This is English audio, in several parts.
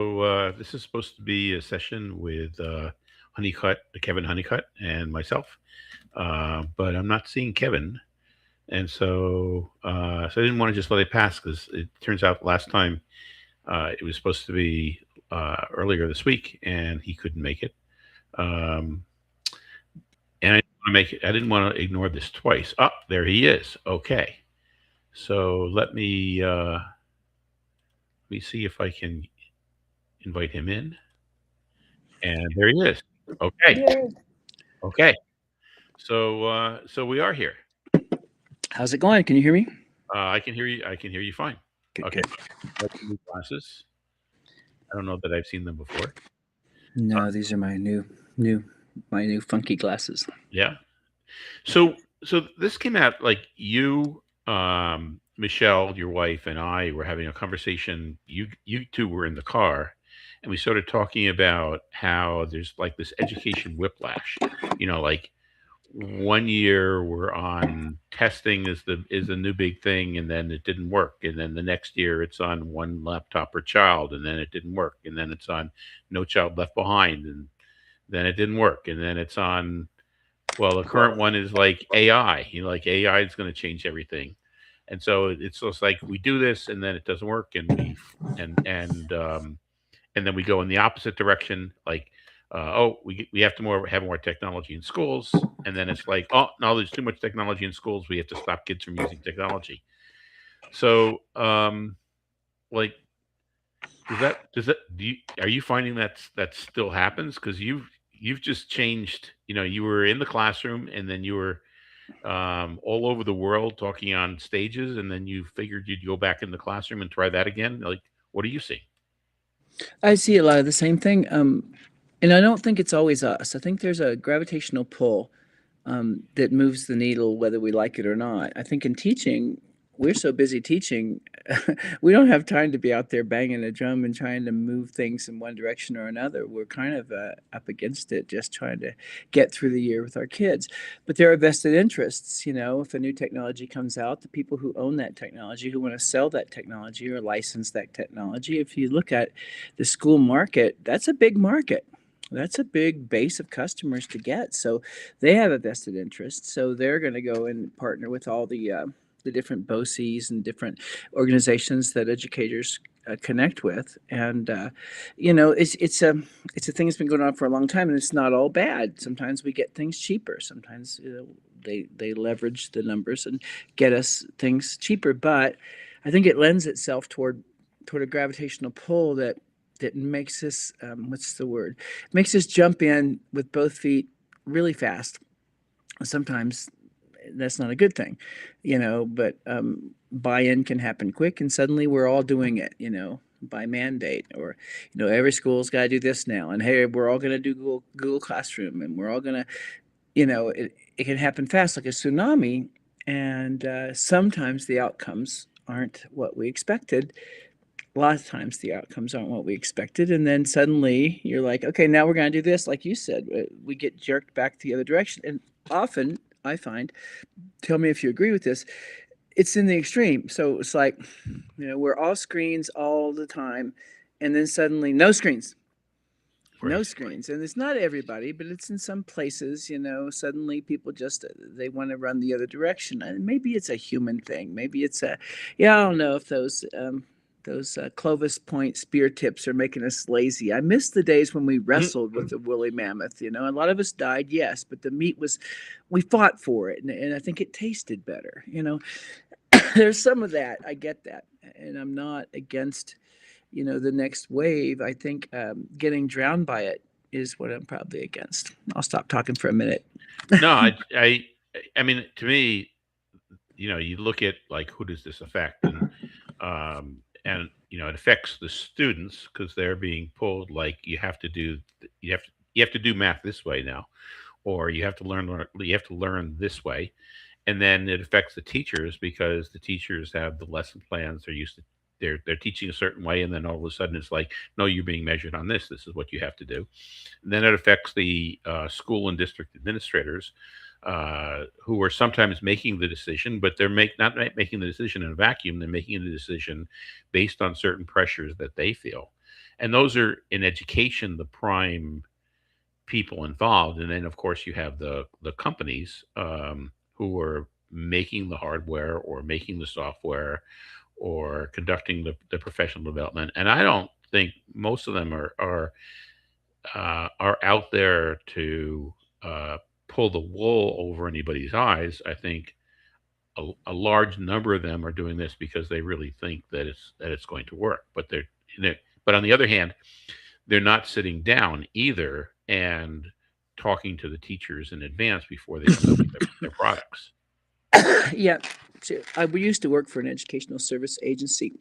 So this is supposed to be a session with Honeycutt, Kevin Honeycutt, and myself, but I'm not seeing Kevin, and so I didn't want to just let it pass because it turns out last time it was supposed to be earlier this week, and he couldn't make it. Um, and I didn't want to make it. I didn't want to ignore this twice. Oh, there he is. Okay, so let me see if I can invite him in, and there he is. Okay, Yeah. okay. So we are here. How's it going? Can you hear me? I can hear you. I can hear you fine. Good, Okay. good. Got some new glasses. I don't know that I've seen them before. Uh, No, these are new, my new funky glasses. yeah. So this came out like you, Michelle, your wife, and I were having a conversation. You two were in the car, and we started talking about how there's like this education whiplash. Like one year we're on testing is the new big thing, and then it didn't work, and then the next year it's on one laptop per child, and then it didn't work, and then it's on no child left behind, and then it didn't work, and then it's on, well, the current one is like AI. Like AI is going to change everything, and so it's just like we do this, and then it doesn't work, and and then we go in the opposite direction. Like, oh, we have to have more technology in schools, and then it's like, oh no, there's too much technology in schools. We have to stop kids from using technology. So, like, does that are you finding that still happens? Because you've just changed. You were in the classroom, and then you were all over the world talking on stages, and then you figured you'd go back in the classroom and try that again. Like, what do you see? I see a lot of the same thing. And I don't think it's always us. I think there's a gravitational pull that moves the needle whether we like it or not. I think in teaching, we're so busy teaching, we don't have time to be out there banging a drum and trying to move things in one direction or another. We're kind of up against it, just trying to get through the year with our kids. But there are vested interests. If a new technology comes out, the people who own that technology, who want to sell that technology or license that technology, if you look at the school market, that's a big market. That's a big base of customers to get. So they have a vested interest. So they're going to go and partner with all the different BOCES and different organizations that educators connect with. And it's a thing that's been going on for a long time, and it's not all bad. Sometimes we get things cheaper. Sometimes they leverage the numbers and get us things cheaper. But I think it lends itself toward a gravitational pull that makes us what's the word, makes us jump in with both feet really fast. Sometimes that's not a good thing, but buy-in can happen quick, and suddenly we're all doing it, by mandate, or every school's got to do this now, and hey, we're all going to do Google Classroom, and we're all going to, it can happen fast like a tsunami. And sometimes the outcomes aren't what we expected. A lot of times the outcomes aren't what we expected, and then suddenly you're like, okay, now we're going to do this. Like you said, we get jerked back the other direction. And often I find, tell me if you agree with this, it's in the extreme. So it's like, we're all screens all the time, and then suddenly no screens, no Right. screens. And it's not everybody, but it's in some places. Suddenly people just they want to run the other direction, and maybe it's a human thing. Maybe it's a, yeah, I don't know if those Clovis Point spear tips are making us lazy. I miss the days when we Mhm. wrestled with the woolly mammoth. A lot of us died, yes, but the meat was, we fought for it, and I think it tasted better. There's some of that. I get that, and I'm not against the next wave. I think getting drowned by it is what I'm probably against. I'll stop talking for a minute. No, I mean, to me, you look at like who does this affect, and it affects the students because they're being pulled. Like you have to do math this way now, or you have to learn this way, and then it affects the teachers because the teachers have the lesson plans. They're teaching a certain way, and then all of a sudden it's like, no, you're being measured on this. This is what you have to do. And then it affects the school and district administrators, who are sometimes making the decision, but they're making the decision in a vacuum. They're making the decision based on certain pressures that they feel. And those are in education the prime people involved. And then of course you have the companies who are making the hardware or making the software or conducting the professional development. And I don't think most of them are out there to pull the wool over anybody's eyes. I think a large number of them are doing this because they really think that it's going to work. But on the other hand, they're not sitting down either and talking to the teachers in advance before they come out with their products. Yeah. So we used to work for an educational service agency,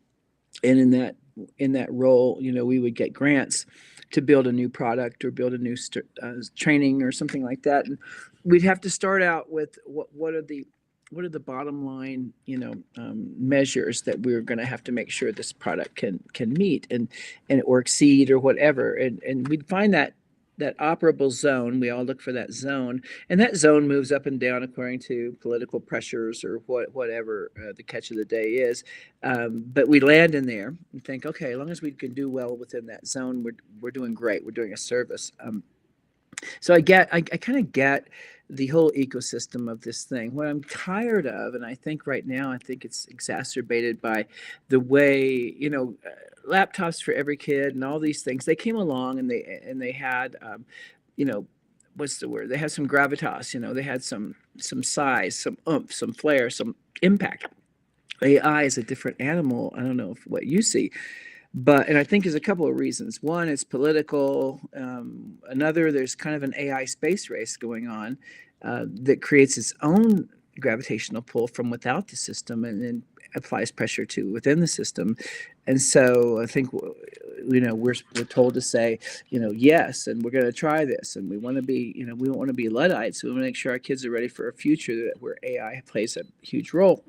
and in that role, we would get grants to build a new product or build a new training or something like that, and we'd have to start out with what are the bottom line, measures that we're going to have to make sure this product can meet and or exceed or whatever, and we'd find that operable zone. We all look for that zone, and that zone moves up and down according to political pressures or whatever the catch of the day is. But we land in there and think, okay, as long as we can do well within that zone, we're doing great. We're doing a service. So I kind of get the whole ecosystem of this thing. What I'm tired of, and I think right now, I think it's exacerbated by the way, laptops for every kid and all these things. They came along and they had, you know, what's the word? They had some gravitas. They had some size, some oomph, some flair, some impact. AI is a different animal. I don't know what you see, and I think there's a couple of reasons. One, it's political. Another, there's kind of an AI space race going on that creates its own gravitational pull from without the system and then applies pressure to within the system. And so I think, we're told to say, yes, and we're going to try this, and we want to be, we don't want to be Luddites. We want to make sure our kids are ready for a future where AI plays a huge role.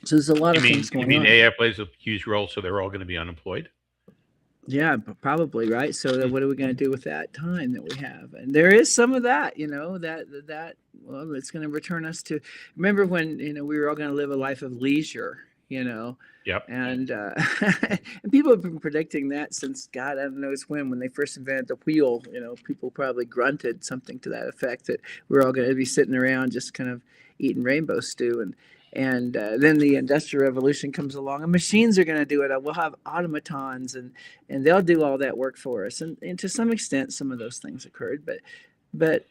So there's a lot of things You going mean on. AI plays a huge role, so they're all going to be unemployed? Yeah, probably, right. So then Hmm. what are we going to do with that time that we have? And there is some of that, well, it's going to return us to remember when, we were all going to live a life of leisure, Yep. and and people have been predicting that since God, I don't know when they first invented the wheel. People probably grunted something to that effect that we're all going to be sitting around just kind of eating rainbow stew, and then the industrial revolution comes along and machines are going to do it. We'll have automatons and they'll do all that work for us, and to some extent some of those things occurred, but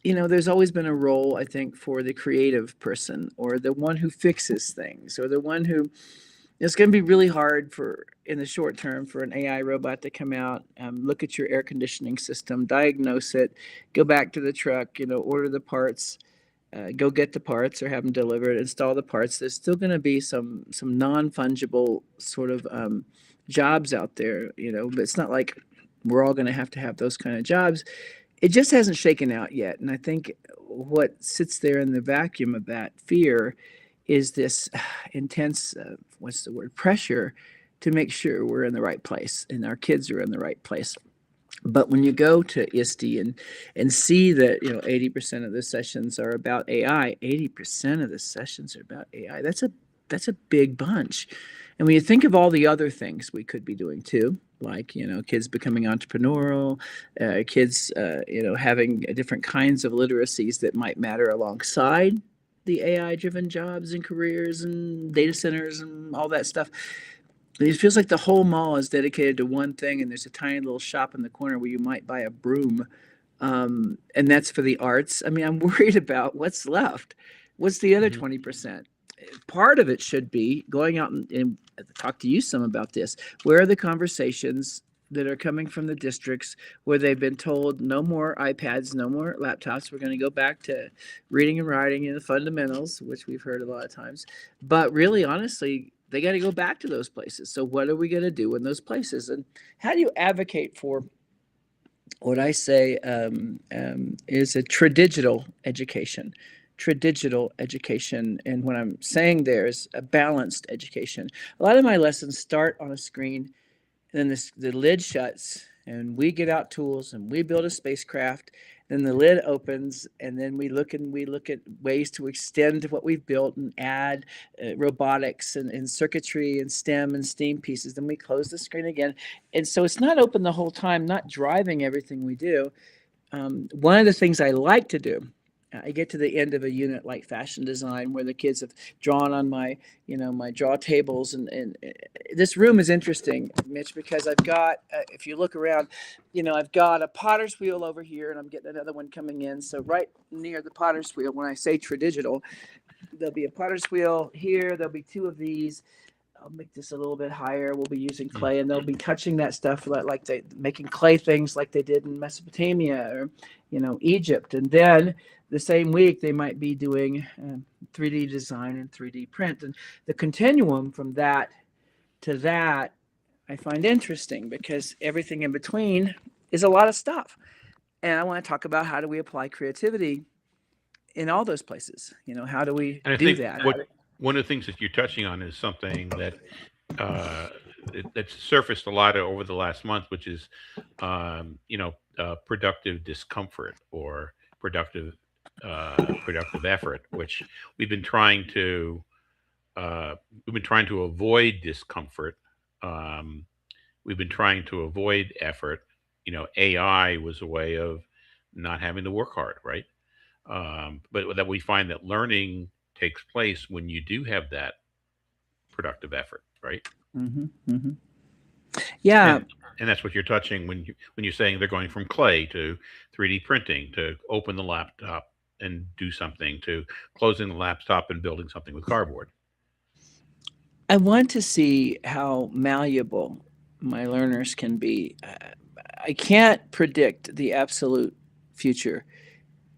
there's always been a role, I think, for the creative person or the one who fixes things or the one who it's going to be really hard for in the short term for an AI robot to come out, look at your air conditioning system, diagnose it, go back to the truck, order the parts, go get the parts or have them delivered, install the parts. There's still going to be some non-fungible sort of jobs out there, but it's not like we're all going to have those kind of jobs. It just hasn't shaken out yet. And I think what sits there in the vacuum of that fear is this intense, what's the word, pressure to make sure we're in the right place and our kids are in the right place. But when you go to ISTE and see that 80% of the sessions are about AI, 80% of the sessions are about AI. That's a big bunch. And when you think of all the other things we could be doing too, like kids becoming entrepreneurial, kids having different kinds of literacies that might matter alongside the AI-driven jobs and careers and data centers and all that stuff. It feels like the whole mall is dedicated to one thing, and there's a tiny little shop in the corner where you might buy a broom, and that's for the arts. I mean, I'm worried about what's left. What's the other Hmm. 20%? Part of it should be going out and talk to you some about this. Where are the conversations that are coming from the districts where they've been told no more iPads, no more laptops? We're going to go back to reading and writing and the fundamentals, which we've heard a lot of times. But really, honestly, they got to go back to those places. So what are we going to do in those places? And how do you advocate for what I say is a tradigital education? Tradigital education. And what I'm saying there is a balanced education. A lot of my lessons start on a screen, and then the lid shuts, and we get out tools and we build a spacecraft, then the lid opens, and then we look at ways to extend what we've built and add robotics and circuitry and STEM and STEAM pieces. Then we close the screen again, and so it's not open the whole time, not driving everything we do. One of the things I like to do, I get to the end of a unit like fashion design where the kids have drawn on my, my draw tables, and this room is interesting, Mitch, because I've got, if you look around, I've got a potter's wheel over here, and I'm getting another one coming in. So right near the potter's wheel, when I say tradigital, there'll be a potter's wheel here. There'll be two of these. I'll make this a little bit higher. We'll be using clay, and they'll be touching that stuff like they making clay things like they did in Mesopotamia or, Egypt. And then the same week they might be doing 3D design and 3D print. And the continuum from that to that, I find interesting because everything in between is a lot of stuff. And I want to talk about how do we apply creativity in all those places. How do we And I do think that? one of the things that you're touching on is something that that's surfaced a lot over the last month, which is productive discomfort or productive effort, which we've been trying to avoid discomfort. Um, we've been trying to avoid effort. AI was a way of not having to work hard, right? But that we find that learning takes place when you do have that productive effort, right? Mm-hmm, mm-hmm. Yeah. And and that's what you're touching when you're saying they're going from clay to 3D printing to open the laptop and do something to closing the laptop and building something with cardboard. I want to see how malleable my learners can be. I can't predict the absolute future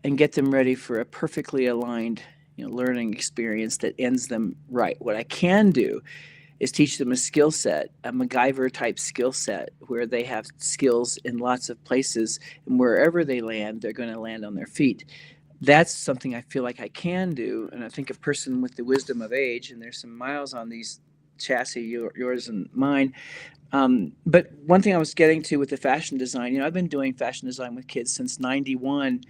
and get them ready for a perfectly aligned, learning experience that ends them right. What I can do is teach them a skill set, a MacGyver type skill set, where they have skills in lots of places, and wherever they land, they're going to land on their feet. That's something I feel like I can do, and I think a person with the wisdom of age, and there's some miles on these chassis, yours and mine. But one thing I was getting to with the fashion design, I've been doing fashion design with kids since '91,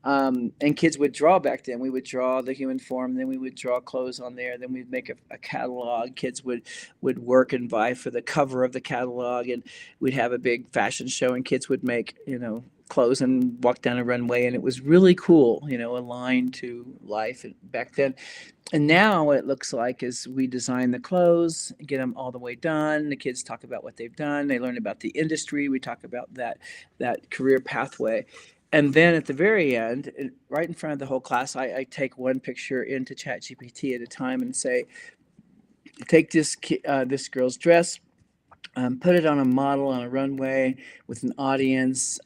and kids would draw back then. We would draw the human form, then we would draw clothes on there, then we'd make a catalog. Kids would work and vie for the cover of the catalog, and we'd have a big fashion show, and kids would make clothes and walk down a runway, and it was really cool, aligned to life back then. And now what it looks like is we design the clothes, get them all the way done. The kids talk about what they've done. They learn about the industry. We talk about that career pathway. And then at the very end, right in front of the whole class, I take one picture into ChatGPT at a time and say, take this girl's dress, put it on a model on a runway with an audience,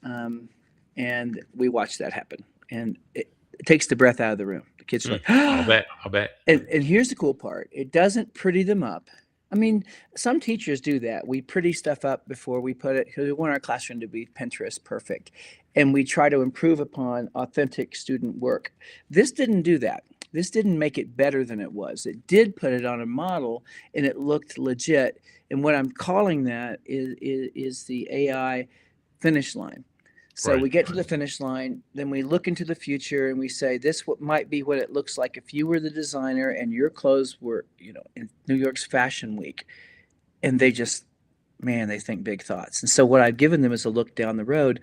and we watch that happen. And it takes the breath out of the room. The kids are like, I'll bet. I'll bet. and here's the cool part. It doesn't pretty them up. I mean, some teachers do that. We pretty stuff up before we put it because we want our classroom to be Pinterest perfect. And we try to improve upon authentic student work. This didn't do that. This didn't make it better than it was. It did put it on a model and it looked legit. And what I'm calling that is the AI finish line. So Right. we get to the finish line, then we look into the future and we say, this what might be what it looks like if you were the designer and your clothes were, in New York's Fashion Week. And they just, man, they think big thoughts. And so what I've given them is a look down the road,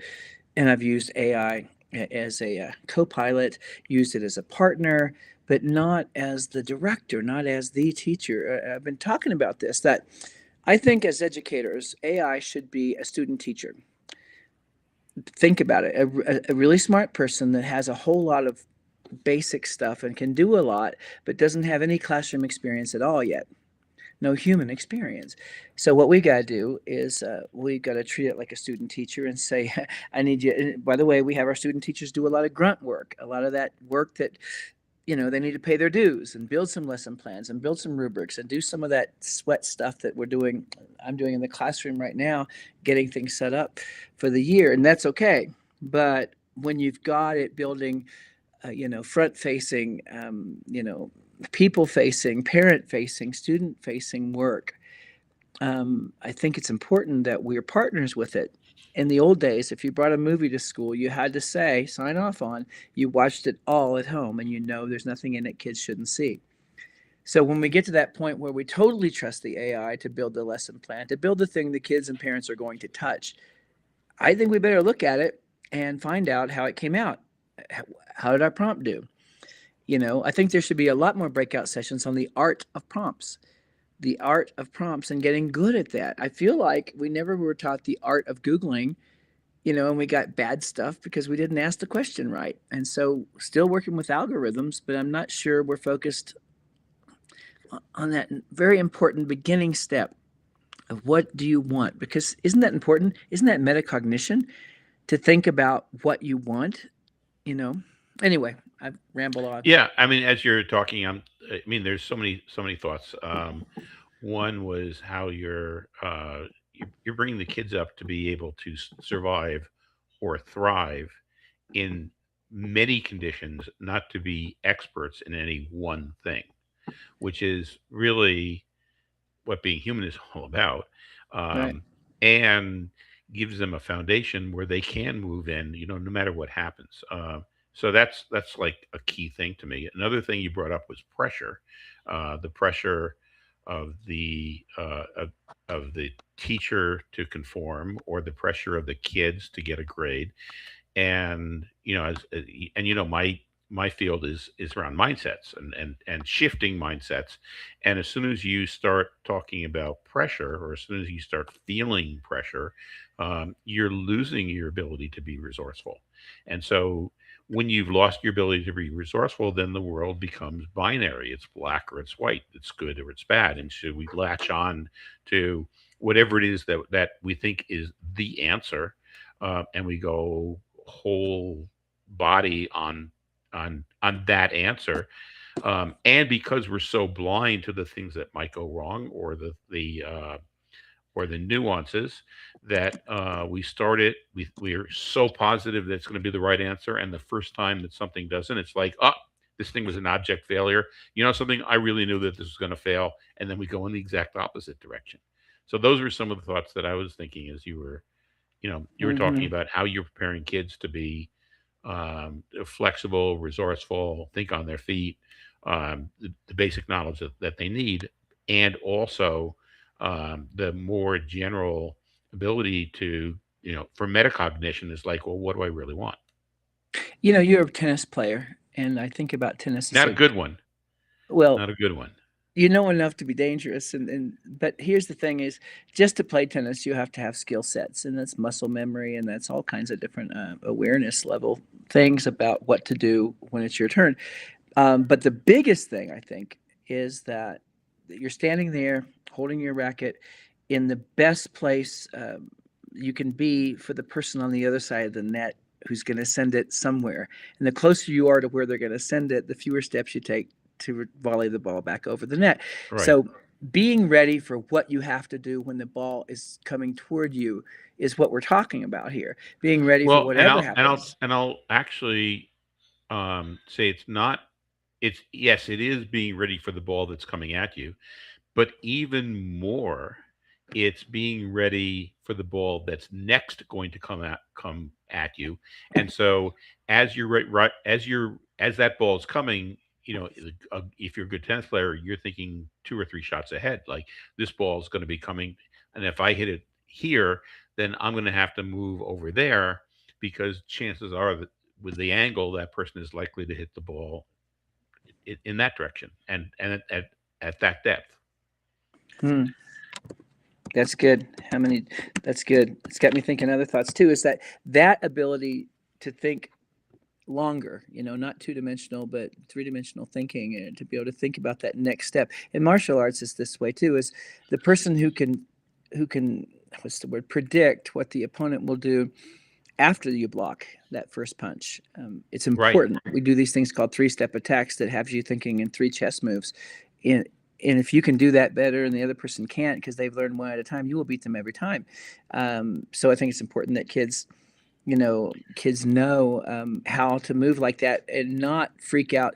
and I've used AI as a co-pilot, used it as a partner, but not as the director, not as the teacher. I've been talking about this, that I think as educators, AI should be a student teacher. Think about it. A really smart person that has a whole lot of basic stuff and can do a lot, but doesn't have any classroom experience at all yet. No human experience. So what we got to do is we got to treat it like a student teacher and say, I need you. And by the way, we have our student teachers do a lot of grunt work, a lot of that work that they need to pay their dues and build some lesson plans and build some rubrics and do some of that sweat stuff that I'm doing in the classroom right now, getting things set up for the year. And that's okay. But when you've got it building, front facing, people facing, parent facing, student facing work, I think it's important that we're partners with it. In the old days, if you brought a movie to school, you had to say, sign off on, you watched it all at home and you know there's nothing in it kids shouldn't see. So when we get to that point where we totally trust the AI to build the lesson plan, to build the thing the kids and parents are going to touch, I think we better look at it and find out how it came out. How did our prompt do? I think there should be a lot more breakout sessions on the art of prompts, the art of prompts and getting good at that. I feel like we never were taught the art of Googling, and we got bad stuff because we didn't ask the question right. And so, still working with algorithms, but I'm not sure we're focused on that very important beginning step of what do you want? Because isn't that important? Isn't that metacognition to think about what you want? You know. Anyway, I've rambled on. Yeah, I mean, as you're talking, I mean, there's so many thoughts. One was how you're bringing the kids up to be able to survive or thrive in many conditions, not to be experts in any one thing, which is really what being human is all about, Right. um, and gives them a foundation where they can move in, no matter what happens. So that's like a key thing to me. Another thing you brought up was pressure, the pressure of the teacher to conform, or the pressure of the kids to get a grade. And my field is around mindsets and shifting mindsets. And as soon as you start talking about pressure, or as soon as you start feeling pressure, you're losing your ability to be resourceful. And so when you've lost your ability to be resourceful, then the world becomes binary. It's black or it's white, it's good or it's bad. And so we latch on to whatever it is that we think is the answer, and we go whole body on that answer. And because we're so blind to the things that might go wrong, or the nuances, that we're so positive that it's going to be the right answer, and the first time that something doesn't, it's like, oh, this thing was an object failure. Something, I really knew that this was going to fail, and then we go in the exact opposite direction. So those were some of the thoughts that I was thinking as you were talking Mm-hmm. about how you're preparing kids to be flexible, resourceful, think on their feet, the basic knowledge that they need, and also the more general ability to, for metacognition, is like, well, what do I really want? You're a tennis player, and I think about tennis as Not a good one. well. Not a good one. You know enough to be dangerous, and but here's the thing: is just to play tennis, you have to have skill sets, and that's muscle memory, and that's all kinds of different awareness level things about what to do when it's your turn. But the biggest thing I think is that you're standing there holding your racket in the best place you can be for the person on the other side of the net who's going to send it somewhere. And the closer you are to where they're going to send it, the fewer steps you take to volley the ball back over the net. Right. So being ready for what you have to do when the ball is coming toward you is what we're talking about here. Being ready for Well, and whatever I'll happens. and I'll actually say it's not. It's Yes, it is being ready for the ball that's coming at you, but even more, it's being ready for the ball that's next going to come at you. And so, as you're right, as that ball is coming, if you're a good tennis player, you're thinking two or three shots ahead. Like, this ball is going to be coming, and if I hit it here, then I'm going to have to move over there, because chances are that with the angle, that person is likely to hit the ball in that direction, and at that depth. Hmm. That's good. How many? That's good. It's got me thinking other thoughts too. Is that ability to think longer, not two dimensional, but three-dimensional thinking, and to be able to think about that next step. In martial arts, is this way too. Is the person who can what's the word, predict what the opponent will do after you block that first punch. It's Right. important. We do these things called three-step attacks that have you thinking in three chess moves. And, and if you can do that better and the other person can't because they've learned one at a time, you will beat them every time. So I think it's important that kids know how to move like that and not freak out.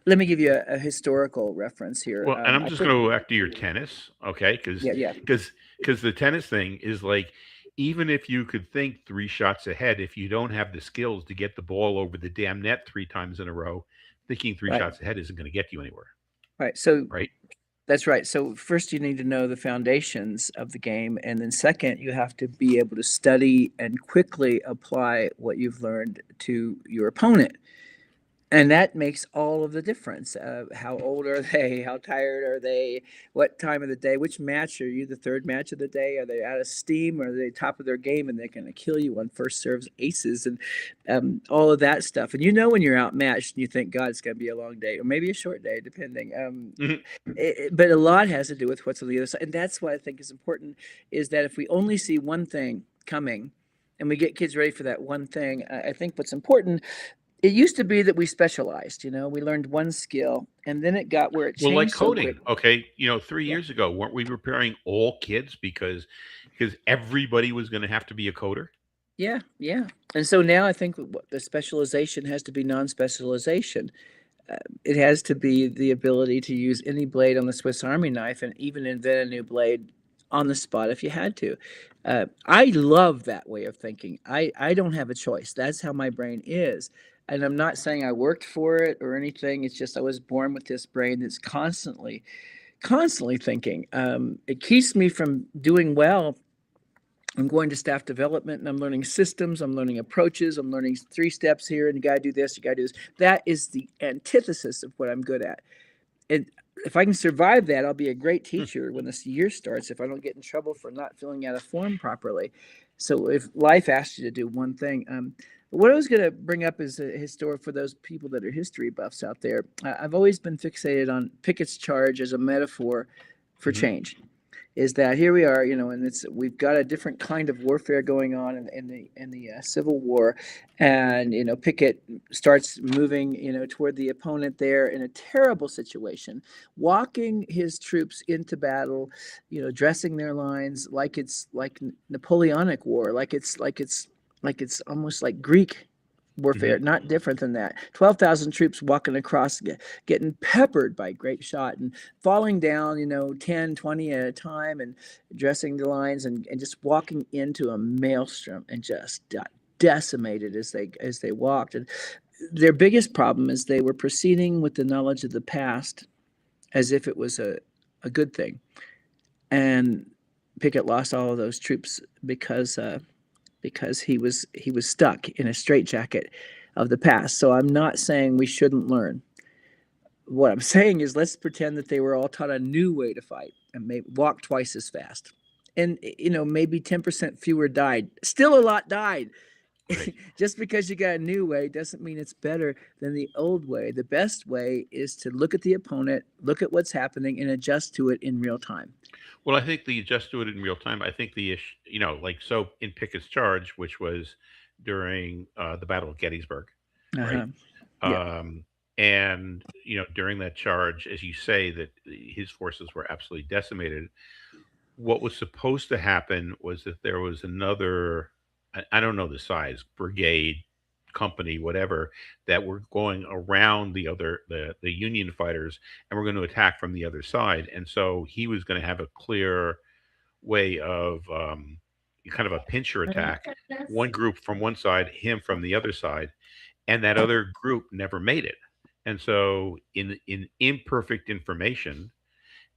Let me give you a historical reference here. Well, and I'm I just going think, to go back to your tennis, okay? Because yeah, yeah. because because the tennis thing is like, even if you could think 3 shots ahead, if you don't have the skills to get the ball over the damn net 3 times in a row, thinking three Right. shots ahead isn't going to get you anywhere, Right. So right? that's right. So first you need to know the foundations of the game, and then second you have to be able to study and quickly apply what you've learned to your opponent. And that makes all of the difference. How old are they? How tired are they? What time of the day? Which match are you? The third match of the day? Are they out of steam? Or are they top of their game and they're going to kill you on first serves aces and all of that stuff? And you know when you're outmatched and you think, God, it's going to be a long day or maybe a short day, depending. Mhm. But a lot has to do with what's on the other side. And that's what I think is important is that if we only see one thing coming and we get kids ready for that one thing, I think what's important, it used to be that we specialized, we learned one skill and then it got where it Well, like changed so quick. coding, okay, 3 Yeah. years ago, weren't we preparing all kids because everybody was gonna have to be a coder? Yeah. Yeah. And so now I think the specialization has to be non-specialization. It has to be the ability to use any blade on the Swiss Army knife and even invent a new blade on the spot if you had to. I love that way of thinking. I don't have a choice. That's how my brain is. And I'm not saying I worked for it or anything. It's just I was born with this brain that's constantly thinking. It keeps me from doing well. I'm going to staff development and I'm learning systems, I'm learning approaches, I'm learning 3 steps here, and you got to do this, you got to do this. That is the antithesis of what I'm good at. And if I can survive that, I'll be a great Hmm. teacher when this year starts if I don't get in trouble for not filling out a form properly. So if life asks you to do one thing, what I was going to bring up is a historic for those people that are history buffs out there. I've always been fixated on Pickett's charge as a metaphor for Mhm. change, is that here we are, and we've got a different kind of warfare going on in the Civil War, and Pickett starts moving, toward the opponent there in a terrible situation, walking his troops into battle, dressing their lines like it's like Napoleonic War, like it's almost like Greek warfare, Mhm. not different than that. 12,000 troops walking across, getting peppered by grape shot and falling down, 10, 20 at a time and dressing the lines and just walking into a maelstrom and just got decimated as they walked. And their biggest problem is they were proceeding with the knowledge of the past as if it was a good thing. And Pickett lost all of those troops because he was stuck in a straitjacket of the past. So I'm not saying we shouldn't learn. What I'm saying is let's pretend that they were all taught a new way to fight and maybe walk twice as fast. And maybe 10% fewer died. Still a lot died. Right. Just because you got a new way doesn't mean it's better than the old way. The best way is to look at the opponent, look at what's happening, and adjust to it in real time. Well, I think the just do it in real time. I think the issue, like so in Pickett's charge, which was during the Battle of Gettysburg, right? Uh-huh. Yeah. Um, and during that charge, as you say, that his forces were absolutely decimated. What was supposed to happen was that there was another, I don't know the size, brigade, company, whatever, that were going around the Union fighters and were going to attack from the other side. And so he was going to have a clear way of kind of a pincher attack, one group from one side, him from the other side, and that other group never made it. And so in imperfect information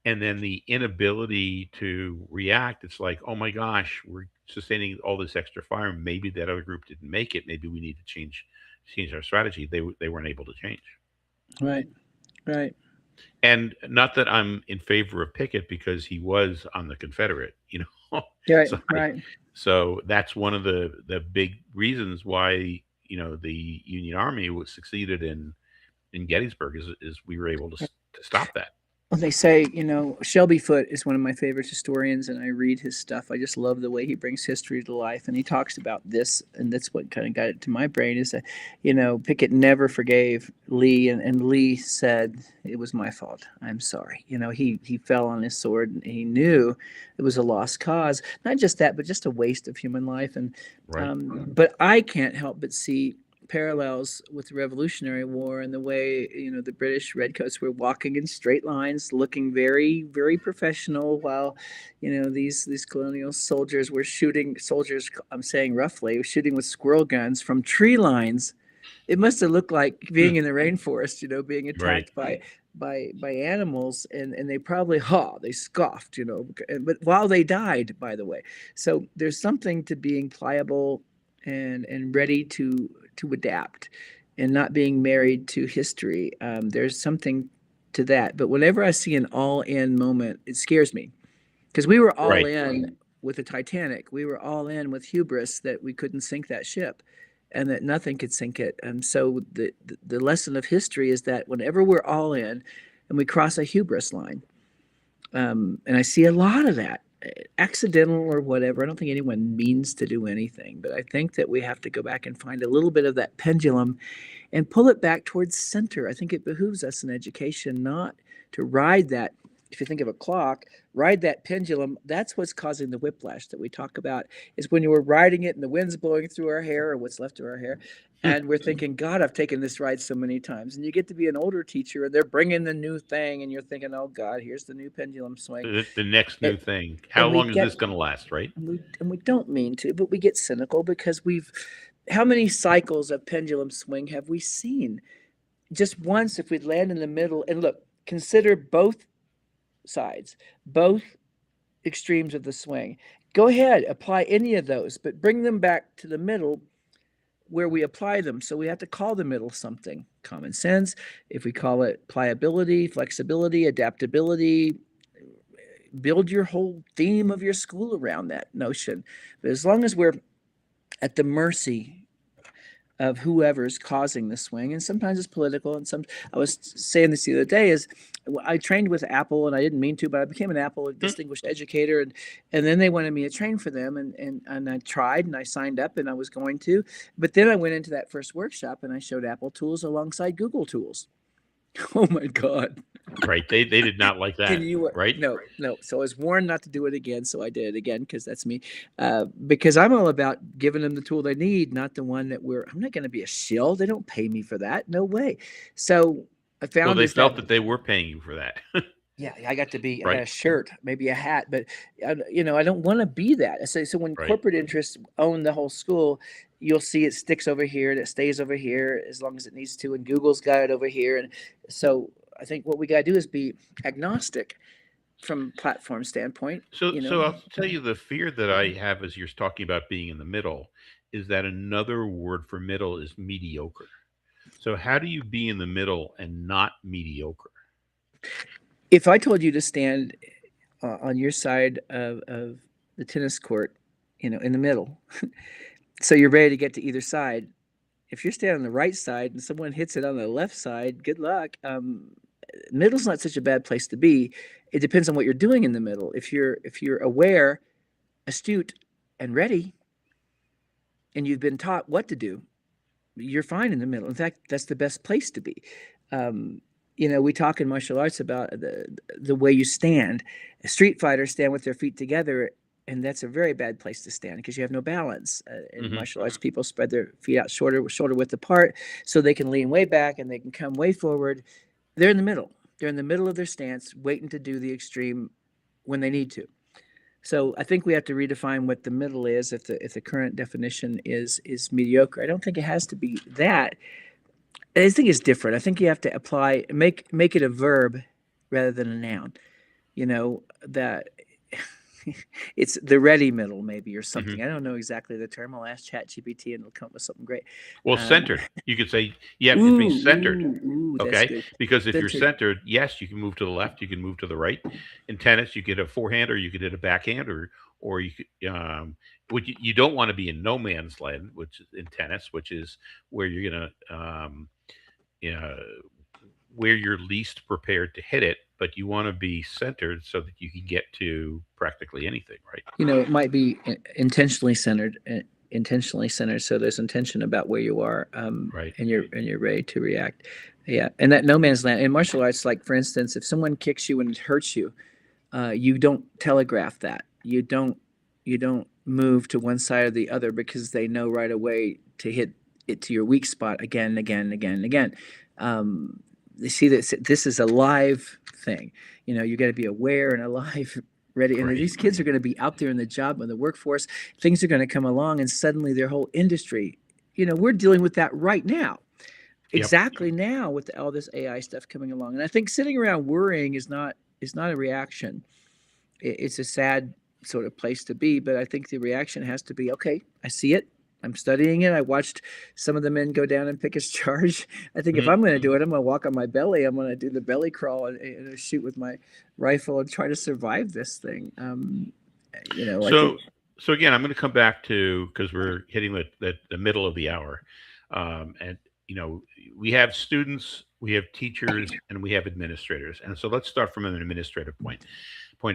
and then the inability to react, it's like, oh my gosh, we're sustaining all this extra fire. Maybe that other group didn't make it. Maybe we need to change our strategy. They weren't able to change. Right. Right. And not that I'm in favor of Pickett because he was on the Confederate, Right. side. Right. So that's one of the big reasons why the Union Army was succeeded in Gettysburg is we were able to stop that. Well, they say, Shelby Foote is one of my favorite historians, and I read his stuff. I just love the way he brings history to life. And he talks about this, and that's what kind of got it to my brain is that, Pickett never forgave Lee, and Lee said, it was my fault. I'm sorry. He fell on his sword, and he knew it was a lost cause. Not just that, but just a waste of human life. And Right. but I can't help but see parallels with the Revolutionary War and the way, the British redcoats were walking in straight lines, looking very, very professional, while, these colonial soldiers were shooting soldiers. I'm saying roughly, shooting with squirrel guns from tree lines. It must have looked like Hmm. being in the rainforest, being Right. attacked by animals, and they probably they scoffed, but while they died, by the way. So there's something to being pliable and ready to adapt and not being married to history. There's something to that. But whenever I see an all in moment, it scares me because we were all Right. in with the Titanic. We were all in with hubris that we couldn't sink that ship and that nothing could sink it. And so the lesson of history is that whenever we're all in and we cross a hubris line, and I see a lot of that, accidental or whatever. I don't think anyone means to do anything, but I think that we have to go back and find a little bit of that pendulum and pull it back towards center. I think it behooves us in education not to ride that. If you think of a clock, ride that pendulum. That's what's causing the whiplash that we talk about, is when you were riding it and the wind's blowing through our hair or what's left of our hair. Hmm. And we're thinking, God, I've taken this ride so many times. And you get to be an older teacher and they're bringing the new thing and you're thinking, oh God, here's the new pendulum swing. The next new And, thing. How and we long is this get going to last? Right. and we don't mean to, but we get cynical because how many cycles of pendulum swing have we seen? Just once, if we'd land in the middle and look, consider both sides, both extremes of the swing. Go ahead, apply any of those, but bring them back to the middle where we apply them. So we have to call the middle something. Common sense. If we call it pliability, flexibility, adaptability, build your whole theme of your school around that notion. But as long as we're at the mercy of whoever's causing the swing, and sometimes it's political, and I was saying this the other day, is I trained with Apple, and I didn't mean to, but I became an Apple Hmm. distinguished educator, and then they wanted me to train for them, and I tried, and I signed up, and I was going to, but then I went into that first workshop, and I showed Apple tools alongside Google tools. Oh my God. Right. They did not like Can that. you? Right. No. So I was warned not to do it again, so I did it again because that's me. Because I'm all about giving them the tool they need, not the one that I'm not going to be a shill. They don't pay me for that. No way. So I Well, found they is that felt that they were paying you for that. yeah, I got to be. I got Right. a shirt, maybe a hat, but I don't want to be that. So when Right. corporate interests own the whole school, you'll see it sticks over here and it stays over here as long as it needs to, and Google's got it over here, and so I think what we got to do is be agnostic from platform standpoint. So I'll tell you the fear that I have as you're talking about being in the middle is that another word for middle is mediocre. So how do you be in the middle and not mediocre? If I told you to stand on your side of the tennis court, in the middle, so you're ready to get to either side. If you're standing on the right side and someone hits it on the left side, good luck. Middle's not such a bad place to be. It depends on what you're doing in the middle. If you're aware, astute, and ready, and you've been taught what to do, you're fine in the middle. In fact, that's the best place to be. We talk in martial arts about the way you stand. Street fighters stand with their feet together, and that's a very bad place to stand because you have no balance. In Hmm. martial arts, people spread their feet out shoulder width apart, so they can lean way back and they can come way forward. They're in the middle. They're in the middle of their stance, waiting to do the extreme when they need to. So I think we have to redefine what the middle is. If the current definition is mediocre, I don't think it has to be that. I think it's different. I think you have to make it a verb rather than a noun. That it's the ready middle maybe or Hmm. something. I don't know exactly the term. I'll ask ChatGPT and it'll come up with something great. Well, Um, centered. You could say you have to be centered. ooh, that's Okay, good. because if you're Centered. centered, yes, you can move to the left, you can move to the right. In tennis, you get a forehand, or you could hit a backhand, or you could. What you don't want to be in no man's land, which is in tennis, which is where you're gonna, uh, where you're least prepared to hit it, but you want to be centered so that you can get to practically anything, right? It might be intentionally centered. Intentionally centered, so there's intention about where you are, Right. and you're ready to react. Yeah, and that no man's land in martial arts, like for instance, if someone kicks you and it hurts you, you don't telegraph that. You don't move to one side or the other because they know right away to hit it to your weak spot again and again and again and again. They see that this is a live thing. You got to be aware and alive, ready. And Right. these kids are going to be out there in the job, in the workforce. Things are going to come along, and suddenly their whole industry. We're dealing with that right now, Yep. exactly now with all this AI stuff coming along. And I think sitting around worrying is not a reaction. It's a sad sort of place to be, but I think the reaction has to be, okay, I see it. I'm studying it. I watched some of the men go down and pick his charge. I think if Mhm. I'm going to do it, I'm going to walk on my belly. I'm going to do the belly crawl and shoot with my rifle and try to survive this thing. I think. So, so again, I'm going to come back to, because we're hitting the middle of the hour, and you know we have students, we have teachers, and we have administrators. And so let's start from an administrative point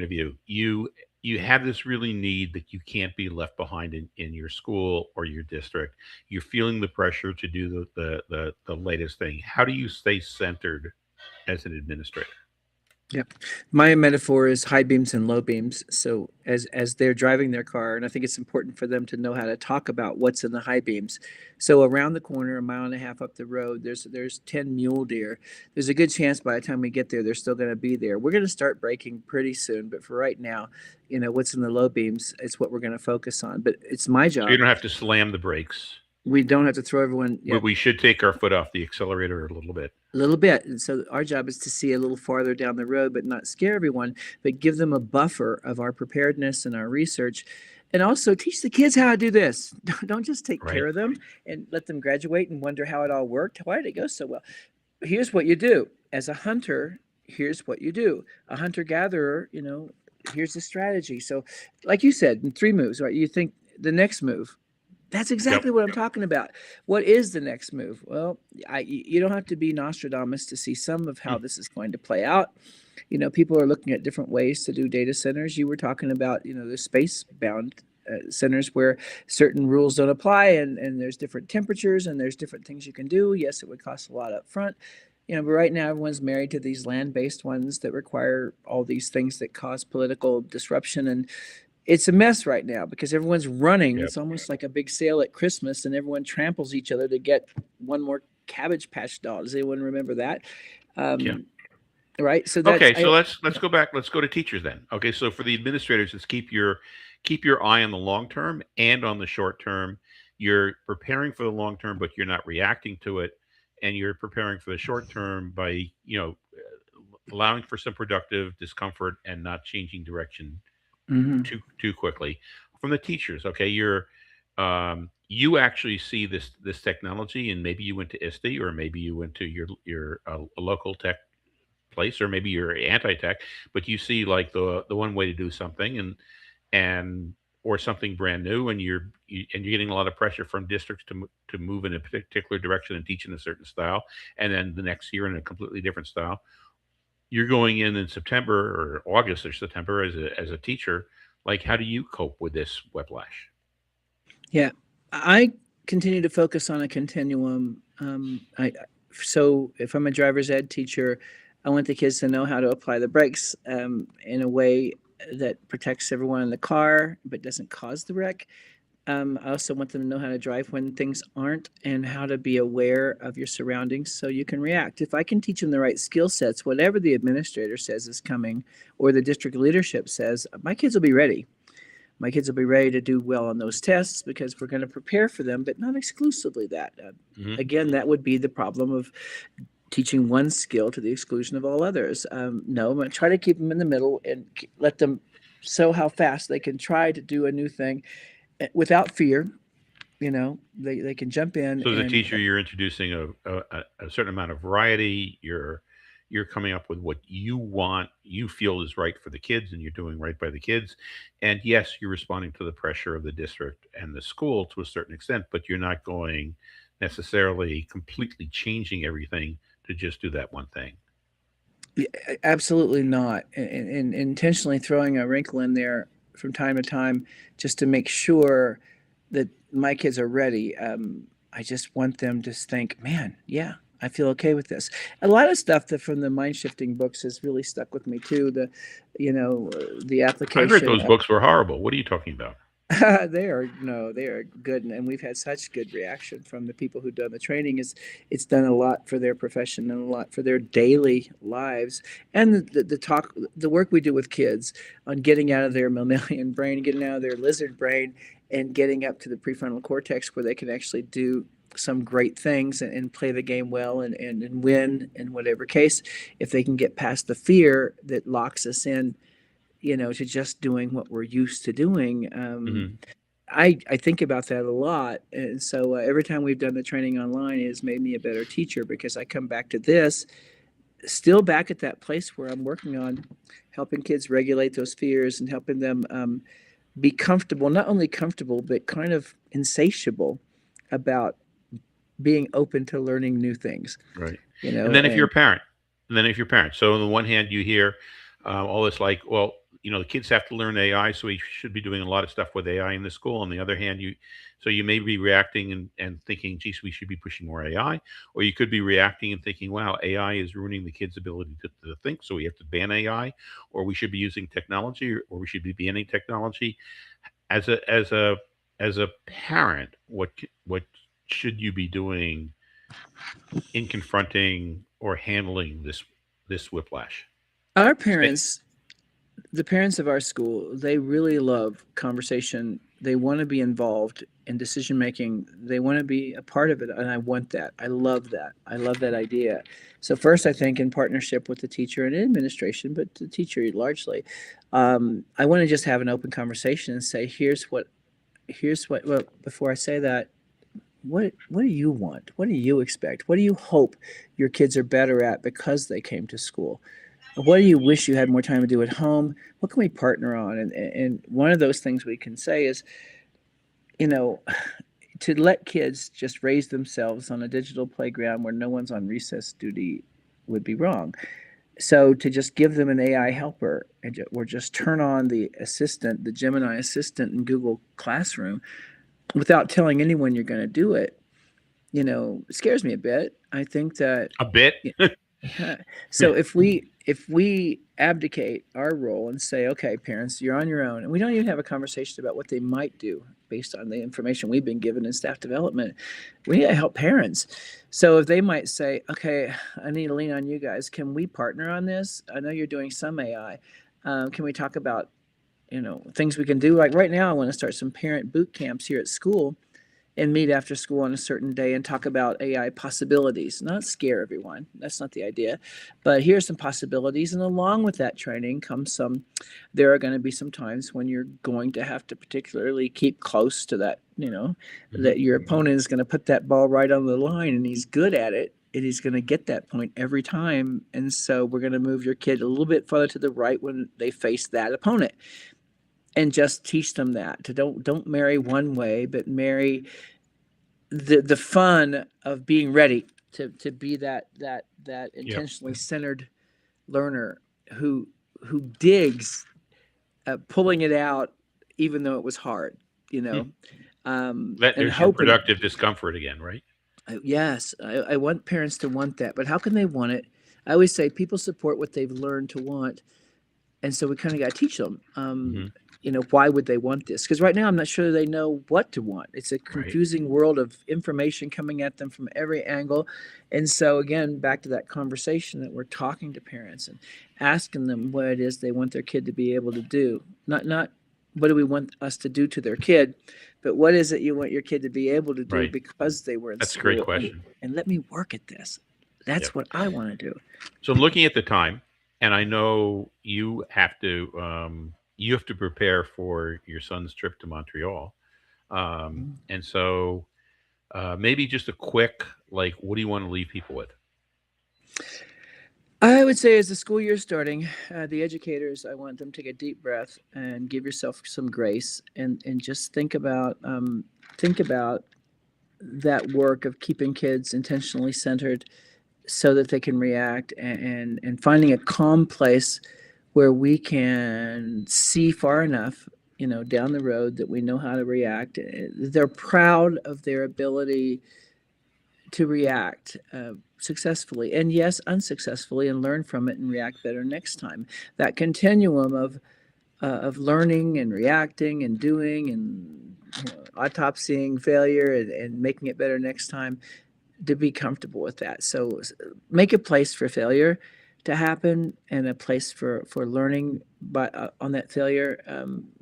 of view. You have this really need that you can't be left behind in your school or your district. You're feeling the pressure to do the latest thing. How do you stay centered as an administrator? Yep. My metaphor is high beams and low beams. So as they're driving their car, and I think it's important for them to know how to talk about what's in the high beams. So around the corner, a mile and a half up the road, there's 10 mule deer. There's a good chance by the time we get there, they're still going to be there. We're going to start braking pretty soon, but for right now, what's in the low beams, it's what we're going to focus on. But it's my So you job. don't have to slam the brakes. We don't have to throw everyone. But Yeah, we should take our foot off the accelerator a little bit. a little bit. And so our job is to see a little farther down the road, but not scare everyone, but give them a buffer of our preparedness and our research. And also teach the kids how to do this. Don't just take Right? care of them and let them graduate and wonder how it all worked. Why did it go so well? Here's what you do. As a hunter, here's what you do. A hunter gatherer, here's the strategy. So, like you said, in 3 moves, right? You think the next move, that's Yep. exactly what I'm talking about. What is the next move? Well, you don't have to be Nostradamus to see some of Hmm. how this is going to play out. People are looking at different ways to do data centers. You were talking about, the space bound centers where certain rules don't apply, and there's different temperatures and there's different things you can do. Yes, it would cost a lot up front. But right now everyone's married to these land-based ones that require all these things that cause political disruption, and it's a mess right now because everyone's running. Yep. It's almost like a big sale at Christmas, and everyone tramples each other to get one more Cabbage Patch doll. Does anyone remember that? Yeah. Um, right. So that's Okay. So let's go back. Let's go to teachers then. Okay. So for the administrators, it's keep your eye on the long term and on the short term. You're preparing for the long term, but you're not reacting to it, and you're preparing for the short term by allowing for some productive discomfort and not changing direction Mhm. too quickly. From the teachers, okay, you actually see this technology, and maybe you went to ISTE, or maybe you went to your local tech place, or maybe you're anti-tech, but you see like the one way to do something, and or something brand new, and you're getting a lot of pressure from districts to move in a particular direction and teach in a certain style, and then the next year in a completely different style. You're going in September or August or September as a teacher. Like, how do you cope with this whiplash? Yeah, I continue to focus on a continuum. So if I'm a driver's ed teacher, I want the kids to know how to apply the brakes in a way that protects everyone in the car but doesn't cause the wreck. I also want them to know how to drive when things aren't and how to be aware of your surroundings so you can react. If I can teach them the right skill sets, whatever the administrator says is coming or the district leadership says, my kids will be ready. My kids will be ready to do well on those tests because we're going to prepare for them, but not exclusively that. Hmm. Again, that would be the problem of teaching one skill to the exclusion of all others. No, I'm going to try to keep them in the middle and let them show how fast they can try to do a new thing without fear. They can jump in So as a and teacher, you're introducing a certain amount of variety. You're coming up with what you feel is right for the kids, and you're doing right by the kids. And yes, you're responding to the pressure of the district and the school to a certain extent, but you're not going necessarily completely changing everything to just do that one thing. yeah, absolutely not, and intentionally throwing a wrinkle in there from time to time just to make sure that my kids are ready. I just want them to think, man, yeah, I feel okay with this. A lot of stuff that from the mind shifting books has really stuck with me too. The I heard application those books were horrible. What are you talking about? They are no, they are good, and we've had such good reaction from the people who've done the training. Is it's done a lot for their profession and a lot for their daily lives, and the work we do with kids on getting out of their mammalian brain, getting out of their lizard brain, and getting up to the prefrontal cortex where they can actually do some great things and play the game well and win in whatever case, if they can get past the fear that locks us in, to just doing what we're used to doing. Hmm. I think about that a lot, and so every time we've done the training online, it has made me a better teacher because I come back to this, still back at that place where I'm working on helping kids regulate those fears and helping them be comfortable, not only comfortable but kind of insatiable about being open to learning new things. Right. You And know, then if you're a and parent, and then if you're a parent, so on the one hand, you hear all this like, well, the kids have to learn AI, so we should be doing a lot of stuff with AI in the school. On the other hand, so you may be reacting and thinking, geez, we should be pushing more AI, or you could be reacting and thinking, wow, AI is ruining the kids' ability to think, so we have to ban AI, or we should be using technology, or we should be banning technology. As a parent, what should you be doing in confronting or handling this whiplash? our Spe- parents, the parents of our school, they really love conversation. They want to be involved in decision making. They want to be a part of it, and I want that. I love that. I love that idea. So first, I think in partnership with the teacher and administration, but the teacher largely, I want to just have an open conversation and say, here's what. Well, before I say that, what do you want? What do you expect? What do you hope your kids are better at because they came to school? What do you wish you had more time to do at home? What can we partner on? And one of those things we can say is, you know, to let kids just raise themselves on a digital playground where no one's on recess duty would be wrong. So to just give them an AI helper or just turn on the assistant, the Gemini assistant in Google Classroom without telling anyone you're going to do it, scares me a bit. I think that a bit. yeah. So if we abdicate our role and say, okay, parents, you're on your own, and we don't even have a conversation about what they might do based on the information we've been given in staff development, we need to help parents. So if they might say, okay, I need to lean on you guys. Can we partner on this? I know you're doing some AI. Can we talk about things we can do? Like right now, I want to start some parent boot camps here at school and meet after school on a certain day and talk about AI possibilities. Not scare everyone. That's not the idea. But here's some possibilities. And along with that training comes there are going to be some times when you're going to have to particularly keep close to that, Hmm. that your opponent is going to put that ball right on the line and he's good at it. And he's going to get that point every time. And so we're going to move your kid a little bit further to the right when they face that opponent and just teach them that to don't marry one way, but marry the fun of being ready to be that Yep. intentionally centered learner who digs pulling it out even though it was hard, you know, That and there's your hoping. productive discomfort again, right? Yes, I want parents to want that, but how can they want it? I always say people support what they've learned to want, and so we kind of got to teach them. Hmm. Why would they want this? Because right now I'm not sure they know what to want. It's a Right. confusing world of information coming at them from every angle. And so again, back to that conversation that we're talking to parents and asking them what it is they want their kid to be able to do. Not what do we want us to do to their kid, but what is it you want your kid to be able to do Right. because they were in That's a great school, question. and let me work at this. Yep. That's what I want to do. So I'm looking at the time, and I know you have to prepare for your son's trip to Montreal. And so maybe just a quick like, what do you want to leave people with? I would say as the school year is starting, the educators, I want them to take a deep breath and give yourself some grace and just think about that work of keeping kids intentionally centered so that they can react and finding a calm place where we can see far enough, down the road that we know how to react. They're proud of their ability to react successfully and yes unsuccessfully and learn from it and react better next time. That continuum of of learning and reacting and doing and autopsying failure and making it better next time, to be comfortable with that. So make a place for failure to happen and a place for learning by on that failure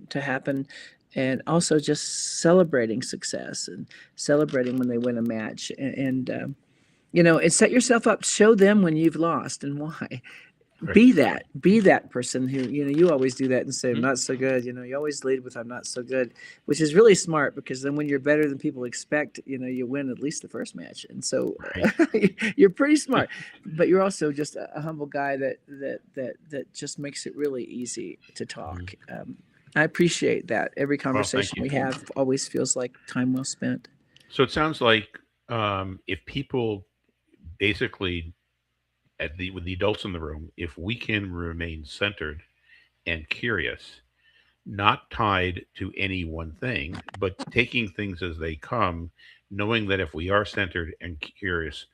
to happen, and also just celebrating success and celebrating when they win a match, and set yourself up, show them when you've lost and why. Right. Be that person who, you always do that and say I'm Mhm. not so good. You always lead with I'm not so good, which is really smart, because then when you're better than people expect, you win at least the first match. And so Right. you're pretty smart, but you're also just a humble guy that just makes it really easy to Mhm. talk. I appreciate that. Every Well, thank conversation you. we have always feels like time well spent. So it sounds like if people basically with the adults in the room, if we can remain centered and curious, not tied to any one thing, but taking things as they come, knowing that if we are centered and curious,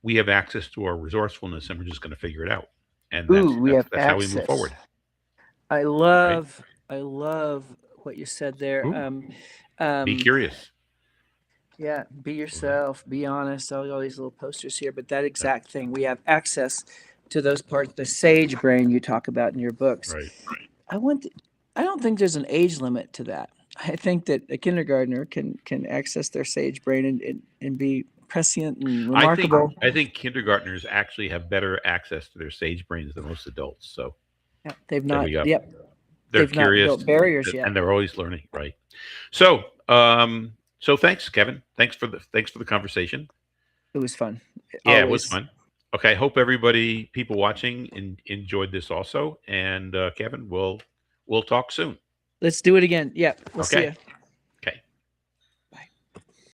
we have access to our resourcefulness and we're just going to figure it out. And Ooh, that's we that's have that's how we move access. forward, I right? love I love what you said there. Ooh, be Um, curious. yeah, be Mhm. yourself, be honest. All these little posters here, but that Yeah, exact thing, we have access to those parts, the sage brain you talk about in your books. right. I want. I don't think there's an age limit to that. I think that a kindergartner can access their sage brain and be prescient and I think remarkable. I think kindergartners actually have better access to their sage brains than most adults. So Yeah, they've there we not. go. Yep, They're they've not curious built barriers yet. and they're always learning, right? So, so thanks, Kevin. Thanks for the conversation. It was fun. Yeah, it was Always. fun. Okay, hope everybody, people watching, enjoyed this also. And Kevin, we'll talk soon. Let's do it again. Yeah, we'll see Okay. you.